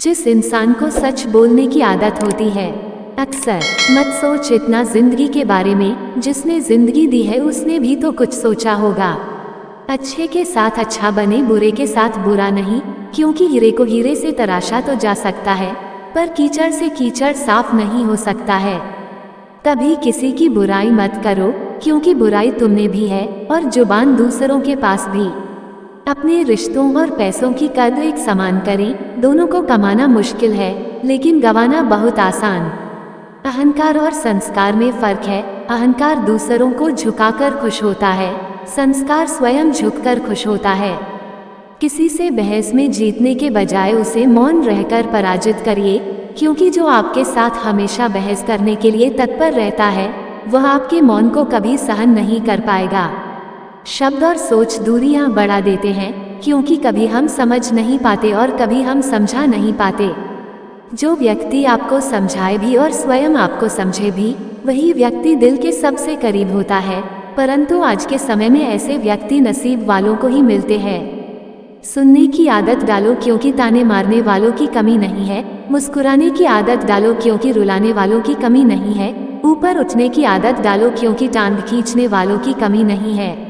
जिस इंसान को सच बोलने की आदत होती है, अक्सर मत सोच इतना जिंदगी के बारे में, जिसने जिंदगी दी है उसने भी तो कुछ सोचा होगा। अच्छे के साथ अच्छा बने, बुरे के साथ बुरा नहीं, क्योंकि हीरे को हीरे से तराशा तो जा सकता है, पर कीचड़ से कीचड़ साफ नहीं हो सकता है। कभी किसी की बुराई मत करो, क्योंकि बुराई तुमने भी है और जुबान दूसरों के पास भी। अपने रिश्तों और पैसों की कद्र एक समान करें। दोनों को कमाना मुश्किल है, लेकिन गंवाना बहुत आसान। अहंकार और संस्कार में फर्क है। अहंकार दूसरों को झुकाकर खुश होता है, संस्कार स्वयं झुककर खुश होता है। किसी से बहस में जीतने के बजाय उसे मौन रहकर पराजित करिए, क्योंकि जो आपके साथ हमेशा बहस करने के लिए तत्पर रहता है, वह आपके मौन को कभी सहन नहीं कर पाएगा। शब्द और सोच दूरियां बढ़ा देते हैं, क्योंकि कभी हम समझ नहीं पाते और कभी हम समझा नहीं पाते। जो व्यक्ति आपको समझाए भी और स्वयं आपको समझे भी, वही व्यक्ति दिल के सबसे करीब होता है। परंतु आज के समय में ऐसे व्यक्ति नसीब वालों को ही मिलते हैं। सुनने की आदत डालो, क्योंकि ताने मारने वालों की कमी नहीं है। मुस्कुराने की आदत डालो, क्योंकि रुलाने वालों की कमी नहीं है। ऊपर उठने की आदत डालो, क्योंकि टांग खींचने वालों की कमी नहीं है।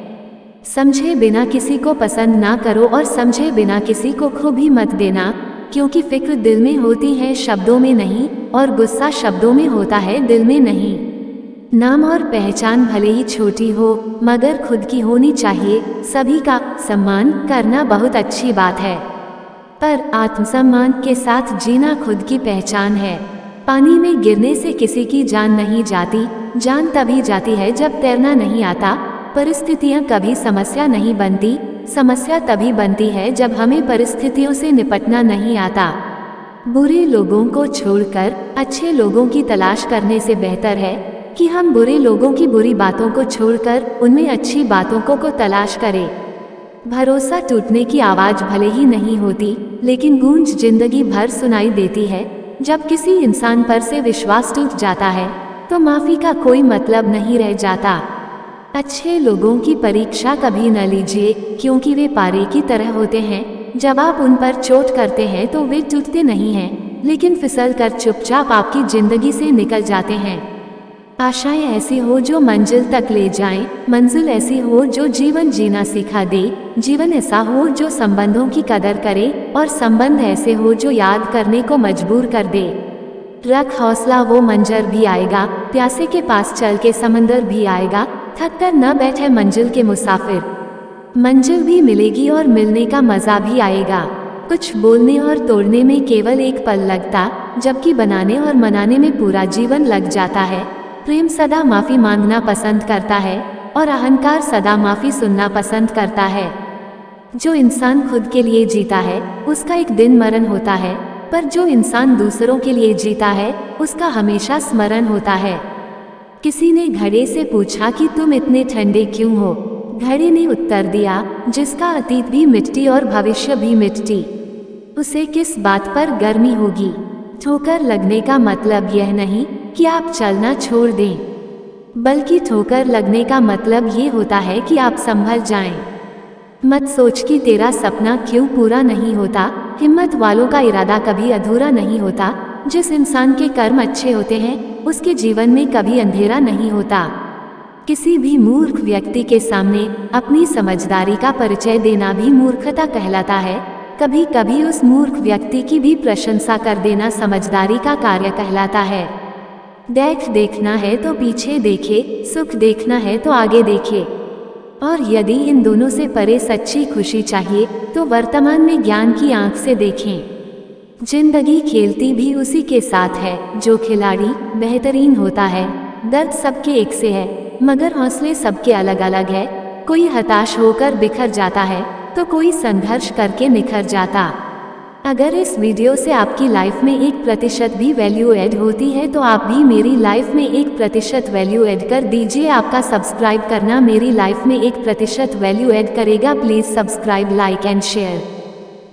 समझे बिना किसी को पसंद ना करो और समझे बिना किसी को खो भी मत देना, क्योंकि फिक्र दिल में होती है, शब्दों में नहीं, और गुस्सा शब्दों में होता है, दिल में नहीं। नाम और पहचान भले ही छोटी हो, मगर खुद की होनी चाहिए। सभी का सम्मान करना बहुत अच्छी बात है, पर आत्मसम्मान के साथ जीना खुद की पहचान है। पानी में गिरने से किसी की जान नहीं जाती, जान तभी जाती है जब तैरना नहीं आता। परिस्थितियां कभी समस्या नहीं बनती, समस्या तभी बनती है जब हमें परिस्थितियों से निपटना नहीं आता। बुरे लोगों को छोड़कर अच्छे लोगों की तलाश करने से बेहतर है कि हम बुरे लोगों की बुरी बातों को छोड़कर उनमें अच्छी बातों को तलाश करें। भरोसा टूटने की आवाज भले ही नहीं होती, लेकिन गूंज जिंदगी भर सुनाई देती है। जब किसी इंसान पर से विश्वास टूट जाता है, तो माफी का कोई मतलब नहीं रह जाता। अच्छे लोगों की परीक्षा कभी न लीजिए, क्योंकि वे पारे की तरह होते हैं। जब आप उन पर चोट करते हैं तो वे टूटते नहीं हैं, लेकिन फिसल कर चुपचाप आपकी जिंदगी से निकल जाते हैं। आशाएं ऐसी हो जो मंजिल तक ले जाएं, मंजिल ऐसी हो जो जीवन जीना सिखा दे, जीवन ऐसा हो जो संबंधों की कदर करे, और संबंध ऐसे हो जो याद करने को मजबूर कर दे। रख हौसला, वो मंजर भी आएगा। प्यासे के पास चल के समंदर भी आएगा। थक कर न बैठे मंजिल के मुसाफिर, मंजिल भी मिलेगी और मिलने का मजा भी आएगा। कुछ बोलने और तोड़ने में केवल एक पल लगता, जबकि बनाने और मनाने में पूरा जीवन लग जाता है। प्रेम सदा माफी मांगना पसंद करता है, और अहंकार सदा माफी सुनना पसंद करता है। जो इंसान खुद के लिए जीता है, उसका एक दिन मरण होता है, पर जो इंसान दूसरों के लिए जीता है, उसका हमेशा स्मरण होता है। किसी ने घड़े से पूछा कि तुम इतने ठंडे क्यों हो? घड़े ने उत्तर दिया, जिसका अतीत भी मिट्टी और भविष्य भी मिट्टी, उसे किस बात पर गर्मी होगी? ठोकर लगने का मतलब यह नहीं कि आप चलना छोड़ दें, बल्कि ठोकर लगने का मतलब ये होता है कि आप संभल जाएं। मत सोच कि तेरा सपना क्यों पूरा नहीं होता। हिम्मत वालों का इरादा कभी अधूरा नहीं होता। जिस इंसान के कर्म अच्छे होते हैं, उसके जीवन में कभी अंधेरा नहीं होता। किसी भी मूर्ख व्यक्ति के सामने अपनी समझदारी का परिचय देना भी मूर्खता कहलाता है। कभी कभी उस मूर्ख व्यक्ति की भी प्रशंसा कर देना समझदारी का कार्य कहलाता है। देखना है तो पीछे देखे, सुख देखना है तो आगे देखे। और यदि इन दोनों से परे सच्ची खुशी चाहिए, तो वर्तमान में ज्ञान की आंख से देखें। जिंदगी खेलती भी उसी के साथ है जो खिलाड़ी बेहतरीन होता है। दर्द सबके एक से है, मगर हौसले सबके अलग अलग है। कोई हताश होकर बिखर जाता है, तो कोई संघर्ष करके निखर जाता। अगर इस वीडियो से आपकी लाइफ में 1% भी वैल्यू ऐड होती है, तो आप भी मेरी लाइफ में 1% वैल्यू ऐड कर दीजिए। आपका सब्सक्राइब करना मेरी लाइफ में 1% वैल्यू ऐड करेगा। Please subscribe, like and share.